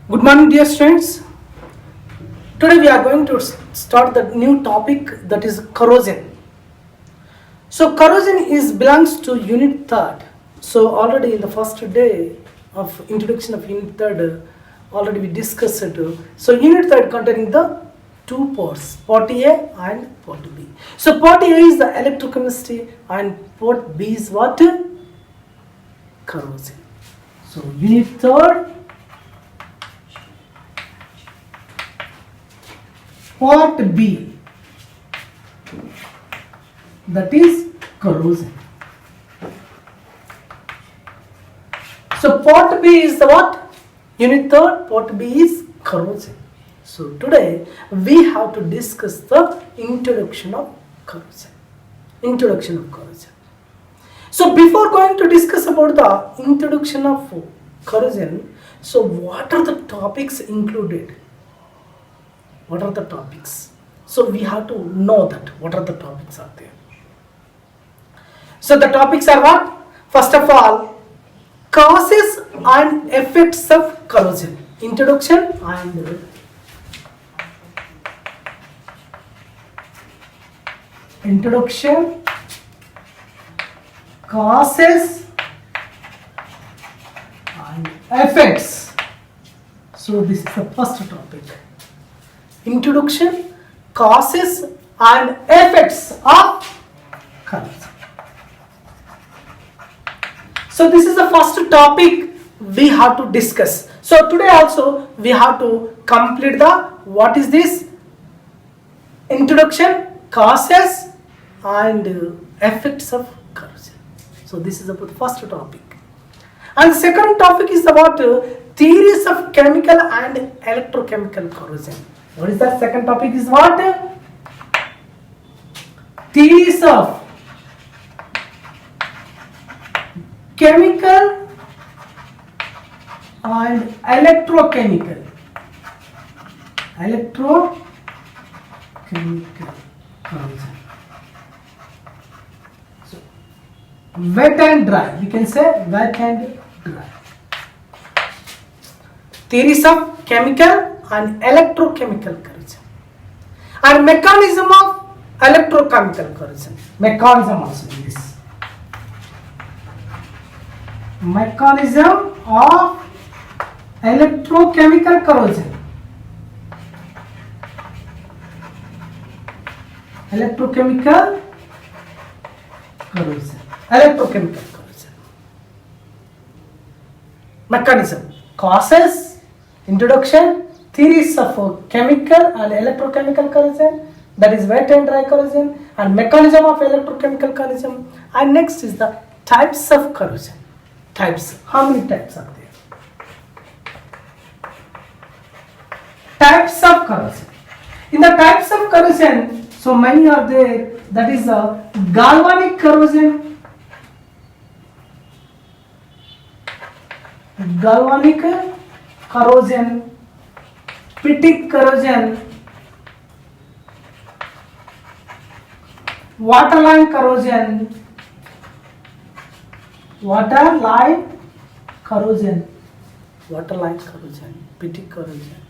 Good morning, dear students. Today we are going to start the new topic, that is corrosion. So corrosion belongs to unit third. So already in the first day of introduction of unit third, already we discussed it. So unit third containing the two parts, part A and part B. So part A is the electrochemistry and part B is what? Corrosion. So unit third, part B, that is corrosion. So part B is the what? Unit third, part B is corrosion. So today we have to discuss the introduction of corrosion. Introduction of corrosion. So before going to discuss about the introduction of corrosion, so what are the topics included? What are the topics? So we have to know that what are the topics are there. So the topics are what? First of all, causes and effects of corrosion. Introduction and introduction, causes and effects. So this is the first topic. Introduction, causes and effects of corrosion. So this is the first topic we have to discuss. So today also we have to complete the what is this? Introduction, causes and effects of corrosion. So this is about the first topic. And the second topic is about theories of chemical and electrochemical corrosion. What is that second topic is what? Theories of chemical and electrochemical. Electrochemical corrosion. So, wet and dry. We can say wet and dry. Theories of chemical and electrochemical corrosion, and mechanism of electrochemical corrosion. Mechanism also in this. Mechanism of electrochemical corrosion. Electrochemical corrosion. Electrochemical corrosion. Mechanism. Causes, introduction, theories of chemical and electrochemical corrosion, that is wet and dry corrosion, and mechanism of electrochemical corrosion. And next is the types of corrosion. Types. How many types are there? Types of corrosion. In the types of corrosion, so many are there. That is galvanic corrosion, galvanic corrosion, pitting corrosion, waterline corrosion, waterline corrosion, waterline corrosion, pitting corrosion.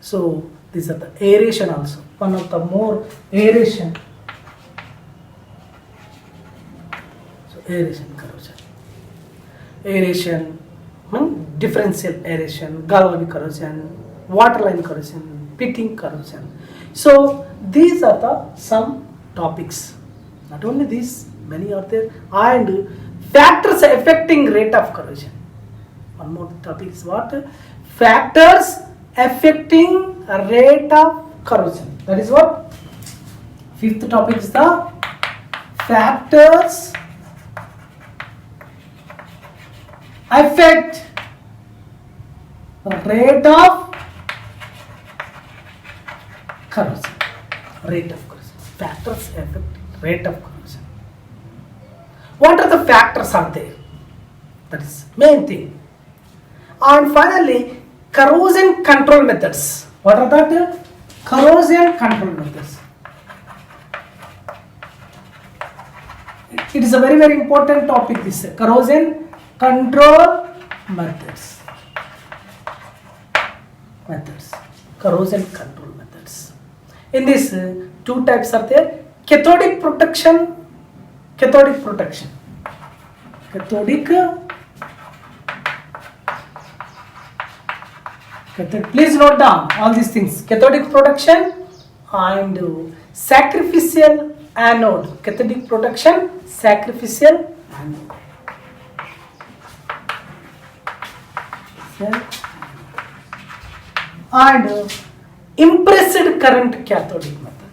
So these are the aeration also. One of the more aeration. So aeration corrosion. Aeration, differential aeration, galvanic corrosion, waterline corrosion, pitting corrosion. So these are the some topics. Not only these, many are there. And factors affecting rate of corrosion. One more topic is what? Factors affecting rate of corrosion. That is what? Fifth topic is the factors affect rate of corrosion. Rate of corrosion. Factors affect rate of corrosion. What are the factors are there? That is main thing. And finally, corrosion control methods. What are that? Corrosion control methods. It is a very, very important topic, this corrosion control methods. methods, corrosion control methods. In this, two types are there: cathodic protection. Please note down all these things: cathodic protection and sacrificial anode. Cathodic protection, sacrificial anode. And impressed current cathodic method.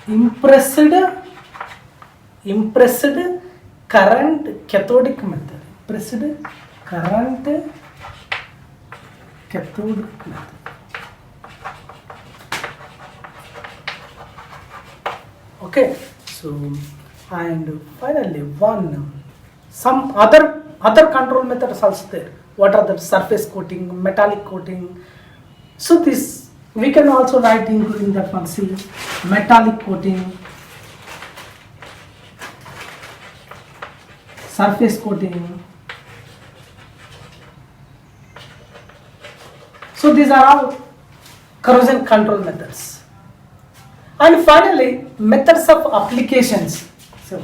Impressed current cathodic method. Impressed current cathodic method. Okay, so and finally some other control methods also there. What are the surface coating, metallic coating? So this we can also write including that one. See, metallic coating, surface coating. So these are all corrosion control methods. And finally, methods of applications. So,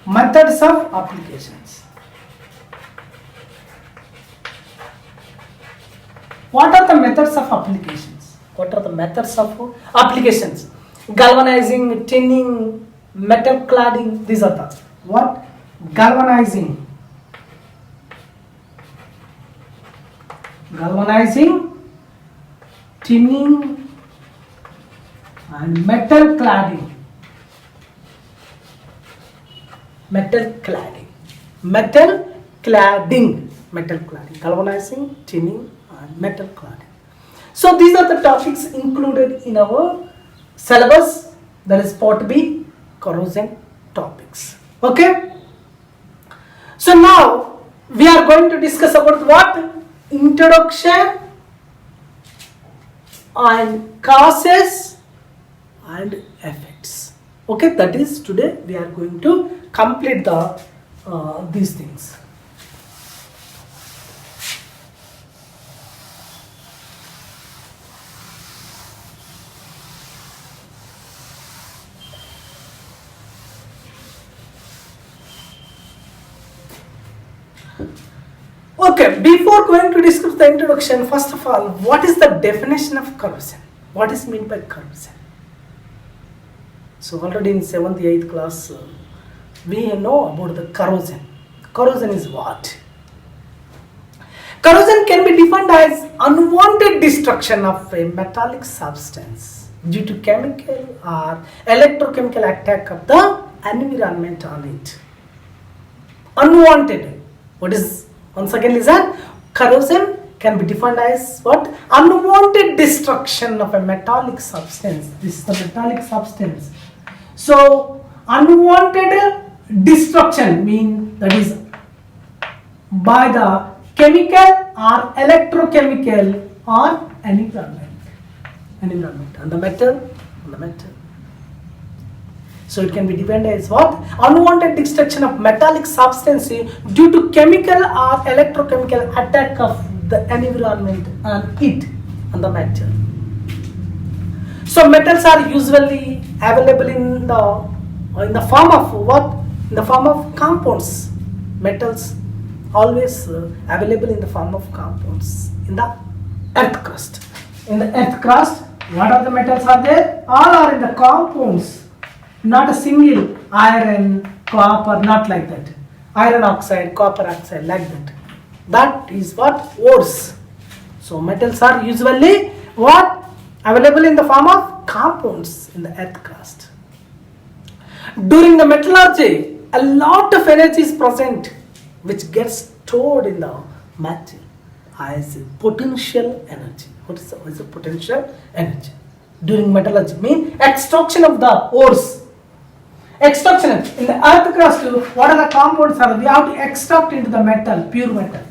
methods of applications. What are the methods of applications? Galvanizing, tinning, metal cladding. These are the what? Galvanizing, tinning, and metal cladding. Galvanizing, tinning, and metal cladding. So these are the topics included in our syllabus, that is part B, corrosion topics. Okay. So now we are going to discuss about what? Introduction and causes and effects. Okay, that is today we are going to complete the these things. Okay, before going to discuss the introduction, first of all, what is the definition of corrosion? What is meant by corrosion? So already in 7th, 8th class, we know about the corrosion. Corrosion is what? Corrosion can be defined as unwanted destruction of a metallic substance due to chemical or electrochemical attack of the environment on it. Unwanted. What is, once again listen, corrosion can be defined as what? Unwanted destruction of a metallic substance. This is the metallic substance. So unwanted destruction means that is by the chemical or electrochemical or environment and the metal. So it can be defined as what? Unwanted destruction of metallic substance due to chemical or electrochemical attack of the environment and it and the metal. So metals are usually available in the form of what? In the form of compounds. Metals always available in the form of compounds in the earth crust. In the earth crust, what are the metals are there? All are in the compounds. Not a single iron, copper, not like that. Iron oxide, copper oxide, like that. That is what? Ores. So metals are usually what? Available in the form of compounds in the earth crust. During the metallurgy, a lot of energy is present which gets stored in the metal as potential energy. What is the potential energy? During metallurgy means extraction of the ores. Extraction in the earth crust, what are the compounds are? We have to extract into the metal, pure metal.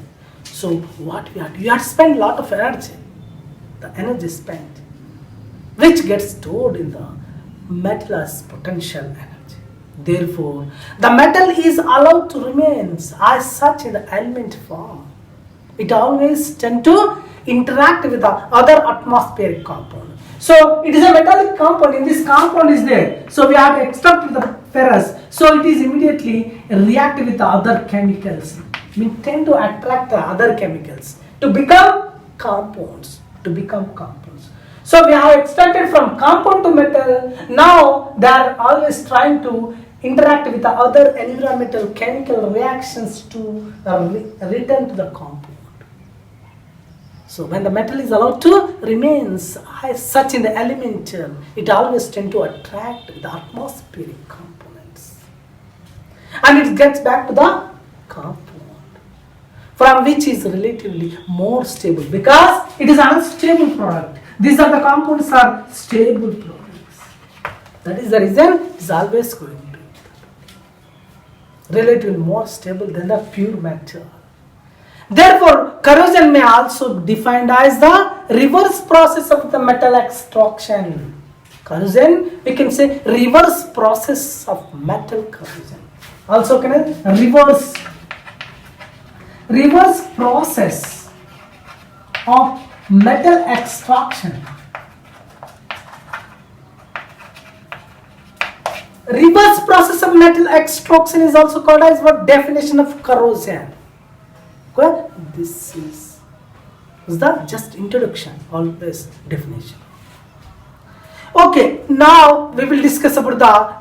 So what we have to? You have to spend a lot of energy. The energy spent, which gets stored in the metal as potential energy. Therefore, the metal is allowed to remain as such in the element form. It always tend to interact with the other atmospheric compound. So it is a metallic compound. In this compound is there. So we have to extract the ferrous. So it is immediately react with the other chemicals. We tend to attract the other chemicals to become compounds. So we have extracted from compound to metal. Now they are always trying to interact with the other environmental chemical reactions to return to the compound. So when the metal is allowed to remain as such in the elemental, it always tend to attract the atmospheric components. And it gets back to the compound, from which is relatively more stable because it is an unstable product. These are the compounds are stable products. That is the reason it is always going to be relatively more stable than the pure metal. Therefore, corrosion may also be defined as the reverse process of the metal extraction. Corrosion, we can say reverse process of metal corrosion. Also, can I reverse process of metal extraction. Reverse process of metal extraction is also called as what definition of corrosion. Well, this is the just introduction, always definition. Okay, now we will discuss about the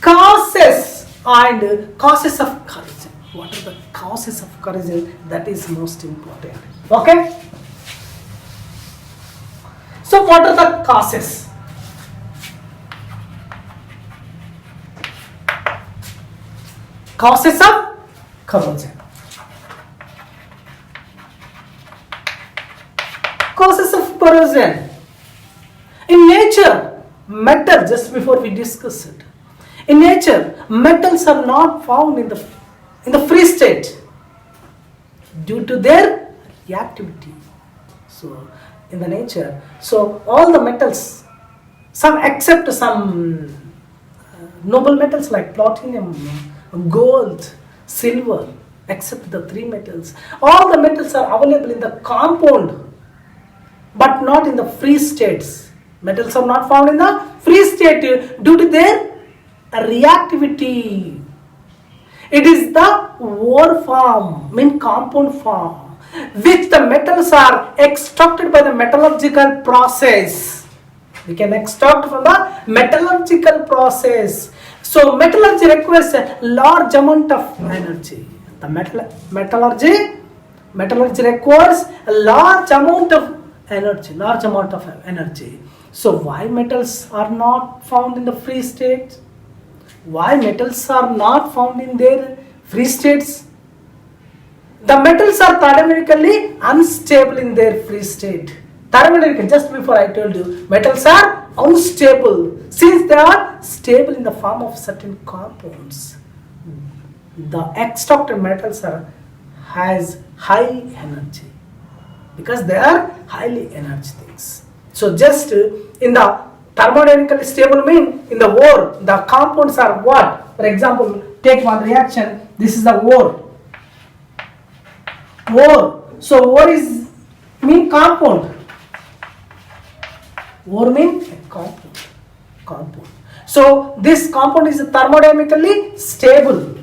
causes and causes of corrosion. What are the causes of corrosion? That is most important. Okay. So what are the causes? Causes of corrosion. Causes of corrosion. In nature, metal, just before we discuss it, in nature, metals are not found in the free state due to their reactivity. So, in the nature, so all the metals, some except some noble metals like platinum, gold, silver, except the three metals, all the metals are available in the compound but not in the free states. Metals are not found in the free state due to their reactivity. It is the ore form, compound form, which the metals are extracted by the metallurgical process. We can extract from the metallurgical process. So metallurgy requires a large amount of energy. The metallurgy requires a large amount of energy. So why metals are not found in the free state? Why metals are not found in their free states? The metals are thermodynamically unstable in their free state. Thermodynamically, just before I told you, metals are unstable. Since they are stable in the form of certain compounds, the extracted metals has high energy because they are highly energy things. So just in the thermodynamically stable mean in the ore, the compounds are what? For example, take one reaction. This is the ore. So ore is mean compound. Ore mean compound. So this compound is thermodynamically stable.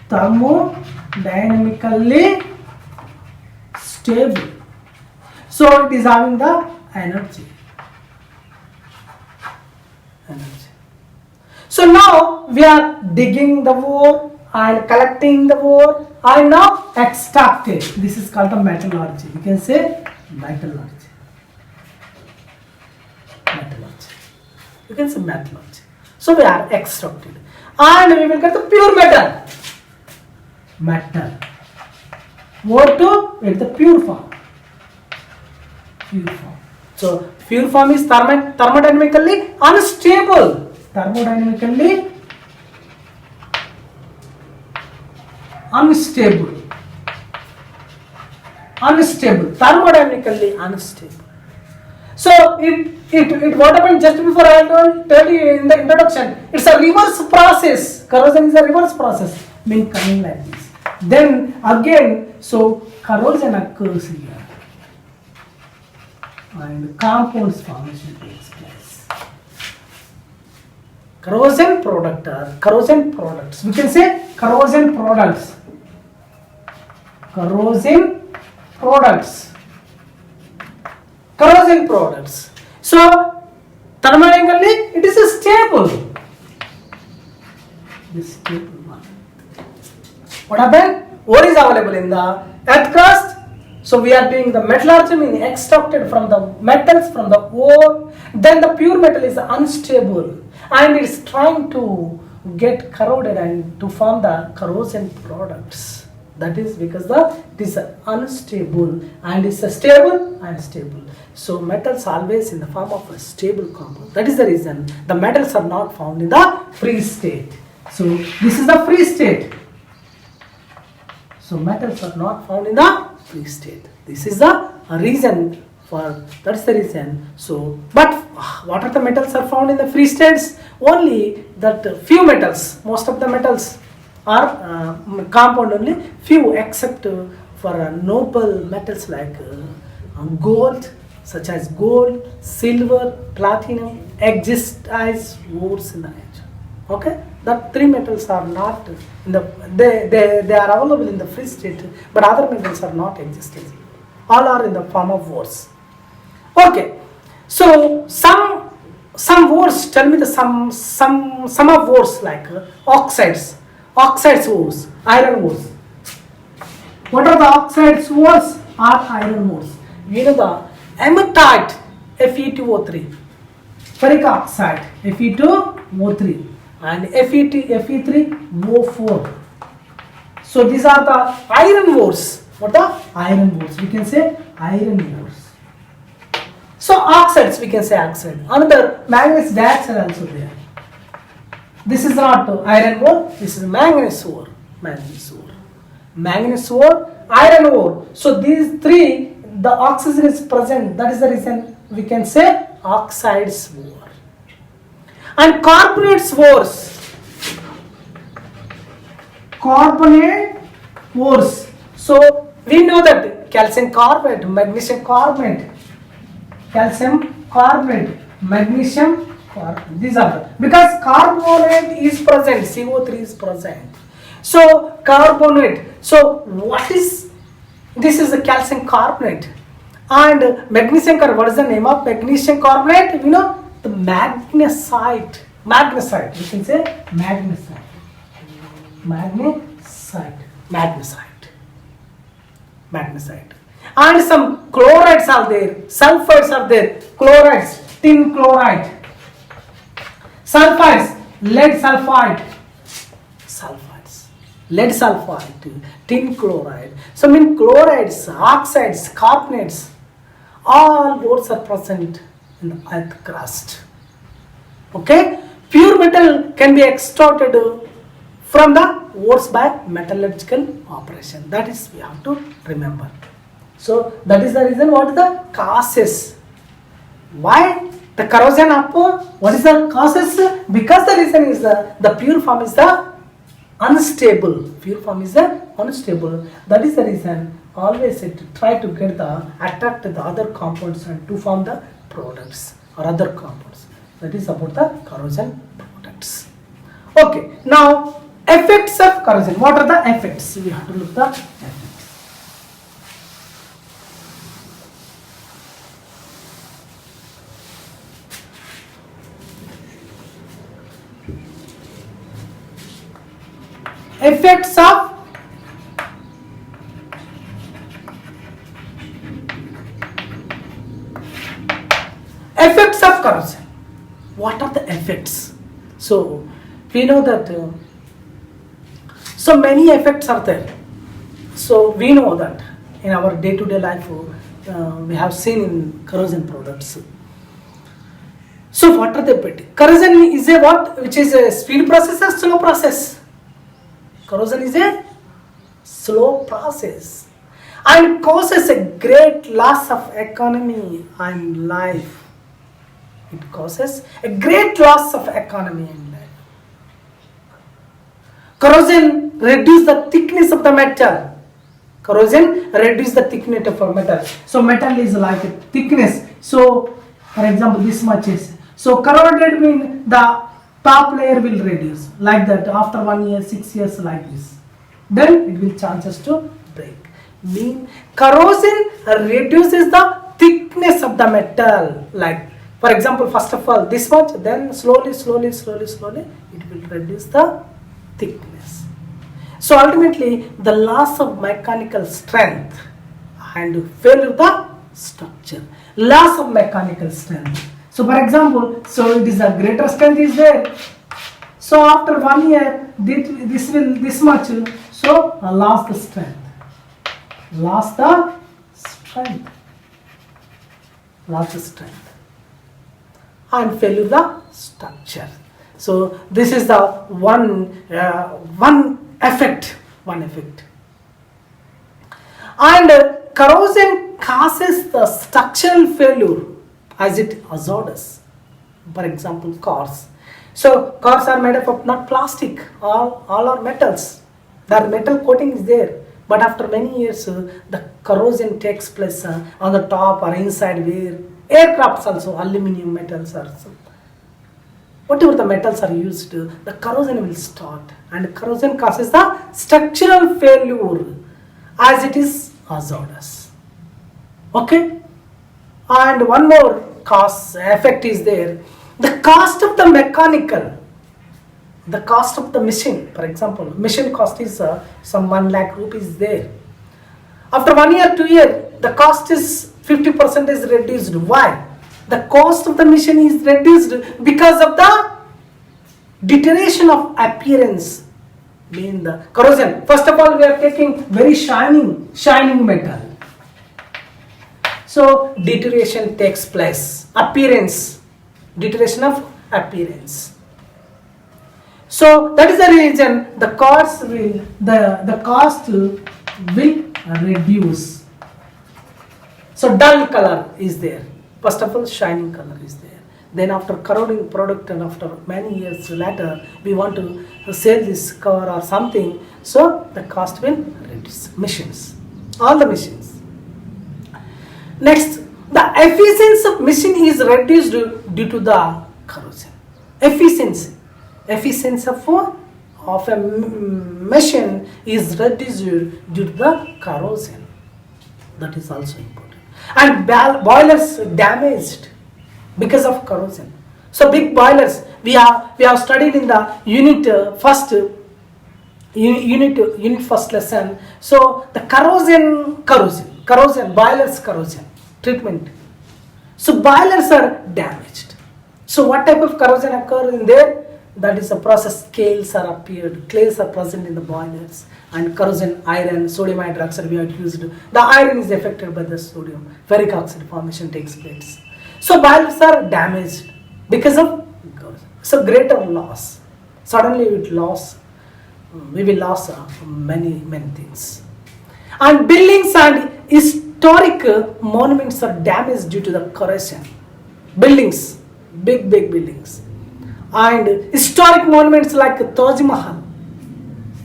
Thermodynamically stable. So it is having the energy. So now we are digging the ore and collecting the ore and now extracting. This is called the metallurgy. You can say metallurgy. You can say metallurgy. So we are extracted and we will get the pure metal. Ore to get the pure form. So pure form is thermodynamically unstable. Thermodynamically unstable. Thermodynamically unstable. So it what happened just before I told you in the introduction. It's a reverse process. Corrosion is a reverse process. Mean coming like this. Then again, so corrosion occurs here, and compounds formation takes place. Corrosion product or corrosion products. We can say corrosion products. Corrosion products. Corrosion products. So thermodynamically it is a stable. This stable one. What happened? Ore is available in the earth crust. So we are doing the metallurgy, meaning extracted from the metals from the ore. Then the pure metal is unstable and it's trying to get corroded and to form the corrosion products. That is because it is unstable and it's a stable and stable. So metals always in the form of a stable compound. That is the reason the metals are not found in the free state. So this is the free state. So metals are not found in the free state. This is the reason for, that's the reason. So but what are the metals are found in the free states? Only that few metals, most of the metals are compound only, few except for noble metals like gold, such as gold, silver, platinum, exist as ores in the nature. Okay, that three metals are not in the they are available in the free state, but other metals are not existing. All are in the form of ores. Okay, so some ores. Tell me the some of ores like oxides ores, iron ores. What are the oxides ores? Are iron ores. You know the hematite Fe2O3, ferric oxide Fe2O3 and Fe3O4. So these are the iron ores. What are iron ores? We can say iron ores. So oxides, we can say oxide. Another manganese dioxide also there. This is not iron ore, this is manganese ore. Manganese ore, iron ore. So these three, the oxygen is present. That is the reason we can say oxides ore. And carbonates ores. Carbonate ores. So we know that calcium carbonate, magnesium carbonate, magnesium. These are because carbonate is present, CO3 is present. So carbonate. So what is this? Is the calcium carbonate and magnesium carbonate. What is the name of magnesium carbonate? You know, the magnesite. We can say magnesite. And some chlorides are there, sulfides are there. Chlorides, tin chloride. Sulfides, lead sulfide, tin chloride. So mean chlorides, oxides, carbonates, all ores are present in the earth crust. Okay, pure metal can be extracted from the ores by metallurgical operation. That is we have to remember. So that is the reason. What is the causes? Why the corrosion up? What is the causes? Because the reason is the pure form is the unstable. That is the reason always it try to get the attract the other compounds and to form the products or other compounds. That is about the corrosion products. Okay, now effects of corrosion. What are the effects? We have to look the effects. Effects of corrosion. What are the effects? So we know that so many effects are there. So we know that in our day-to-day life we have seen in corrosion products. So what are the effects? Corrosion is a what? Which is a speed process or slow process? Corrosion is a slow process. and causes a great loss of economy and life. It causes a great loss of economy and life. Corrosion reduces the thickness of the metal. Corrosion reduces the thickness of a metal. So metal is like a thickness. So for example, this much is. So corroded means the top layer will reduce like that after 1 year, 6 years like this. Then it will chances to break. Mean corrosion reduces the thickness of the metal. Like for example, first of all this much, then slowly it will reduce the thickness. So ultimately the loss of mechanical strength and failure of the structure. Loss of mechanical strength. So for example, so it is a greater strength is there. So after 1 year, this much. So lost the strength. Lost the strength. And failure the structure. So this is the one effect. And corrosion causes the structural failure as it hazardous. For example, cars. So cars are made up of not plastic, all are metals. The metal coating is there, but after many years the corrosion takes place on the top or inside where aircrafts also, aluminum metals are some. Whatever the metals are used, the corrosion will start, and corrosion causes the structural failure as it is hazardous. Okay? And one more cause effect is there. The cost of the mechanical, the cost of the machine, for example, machine cost is some 1 lakh rupees there. After 1 year, 2 years, the cost is 50% is reduced. Why? The cost of the machine is reduced because of the deterioration of appearance, mean the corrosion. First of all, we are taking very shining metal. So deterioration takes place. Deterioration of appearance. So that is the reason the cost will reduce. So dull color is there. First of all, shining color is there. Then after corroding product and after many years later, we want to sell this car or something. So the cost will reduce. Machines, all the machines. Next, the efficiency of machine is reduced due to the corrosion. Efficiency of a machine is reduced due to the corrosion. That is also important. And boilers damaged because of corrosion. So big boilers, we have studied in the unit first lesson. So the corrosion, boilers corrosion treatment. So boilers are damaged. So what type of corrosion occur in there? That is a process. Scales are appeared, clays are present in the boilers, and corrosion, iron, sodium hydroxide we have used. The iron is affected by the sodium. Ferric oxide formation takes place. So boilers are damaged because of corrosion. So greater loss. Suddenly we will lose many things. And buildings and historic monuments are damaged due to the corrosion. Buildings, big buildings. And historic monuments like Taj Mahal,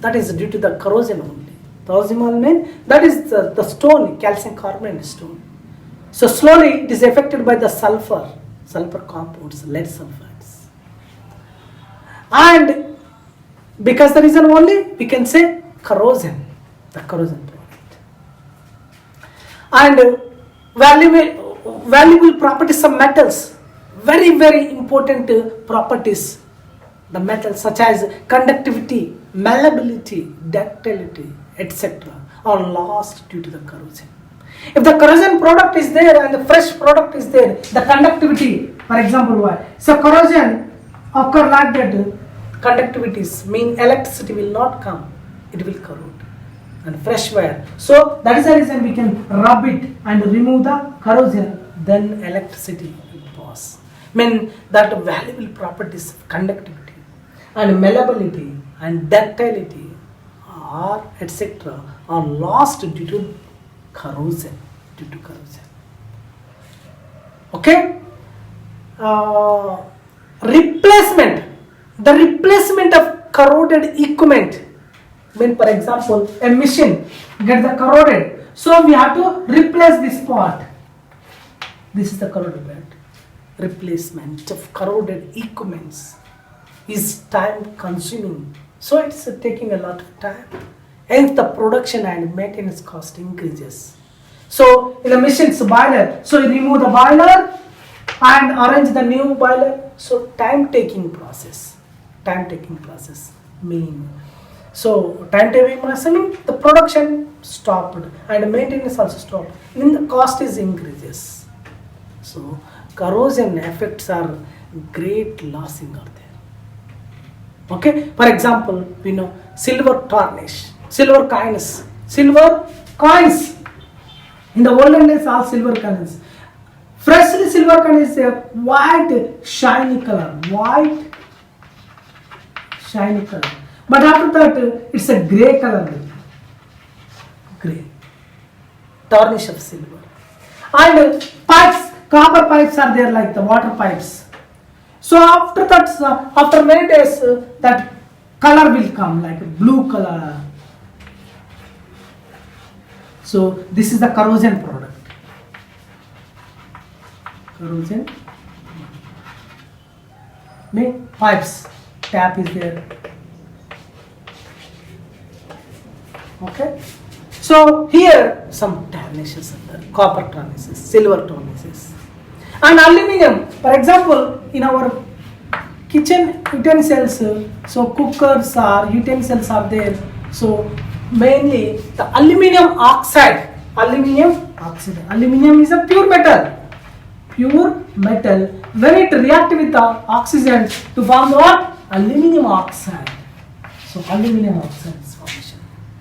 that is due to the corrosion only. Taj Mahal means that is the stone, calcium carbonate stone. So slowly it is affected by the sulfur compounds, lead sulfides. And because the reason only we can say corrosion, the corrosion product. And valuable properties of metals. Very important properties. The metals such as conductivity, malleability, ductility, etc. are lost due to the corrosion. If the corrosion product is there and the fresh product is there, the conductivity, for example, why? So corrosion occur like that. Conductivities mean electricity will not come, it will corrode. And fresh wire. So that is the reason we can rub it and remove the corrosion, then electricity will pass. Mean that valuable properties of conductivity and malleability and ductility are etc. are lost due to corrosion, due to corrosion. Okay. Replacement. The replacement of corroded equipment. When, for example, a machine gets the corroded, so we have to replace this part. This is the corroded part. Replacement of corroded equipments is time consuming, so it's taking a lot of time, hence the production and maintenance cost increases. So in the machine's boiler, so you remove the boiler and arrange the new boiler, so time taking process mean, so time taking process means the production stopped and maintenance also stopped, then the cost is increases. So corrosion effects are great lossing out there. Okay, for example, we know silver tarnish, silver coins. In the olden days, all silver coins. Freshly silver coin is a white shiny color. But after that, it's a grey color. Grey. Tarnish of silver. And pipes, copper pipes are there like the water pipes. So after that, after many days, that color will come like a blue color. So this is the corrosion product. Corrosion. Pipes, tap is there. Okay. So here some tarnishes are there, copper tarnishes, silver tarnishes, and aluminium. For example, in our kitchen utensils, so cookers or utensils are there. So mainly the aluminium oxide. Aluminium is a pure metal. When it reacts with the oxygen to form what? Aluminium oxide. So aluminium oxide is formation.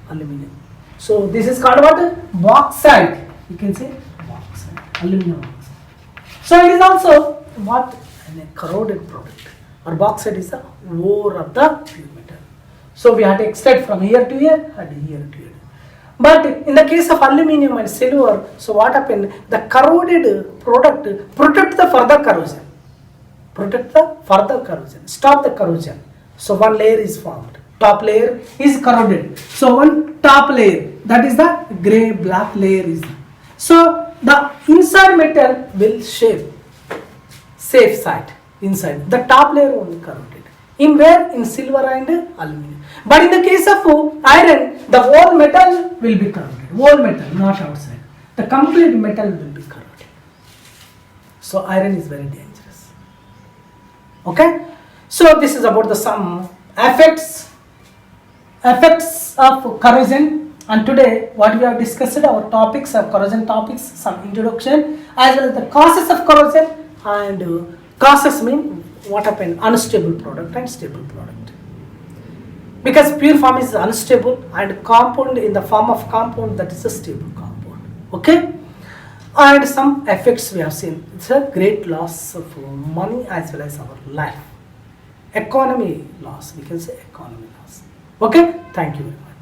Aluminium. So this is called what? Bauxite. You can say bauxite. Aluminium oxide. So it is also what? A corroded product. Or bauxite is the ore of the pure metal. So we have to extract from here to here and here to here. But in the case of aluminium and silver, so what happened? The corroded product protect the further corrosion. Stop the corrosion. So one layer is formed. Top layer is corroded. So one top layer, that is the grey black layer is. So the inside metal will safe side inside. The top layer only corroded. In where? In silver and aluminium. But in the case of iron, the whole metal will be corroded. Whole metal, not outside. The complete metal will be corroded. So iron is very dangerous. Okay? So this is about the some effects of corrosion. And today what we have discussed, our topics of corrosion topics, some introduction, as well as the causes of corrosion, and causes mean what happened, unstable product and stable product. Because pure form is unstable and compound in the form of compound, that is a stable compound. Okay? And some effects we have seen. It's a great loss of money as well as our life. Economy loss, we can say economy loss. Okay? Thank you very much.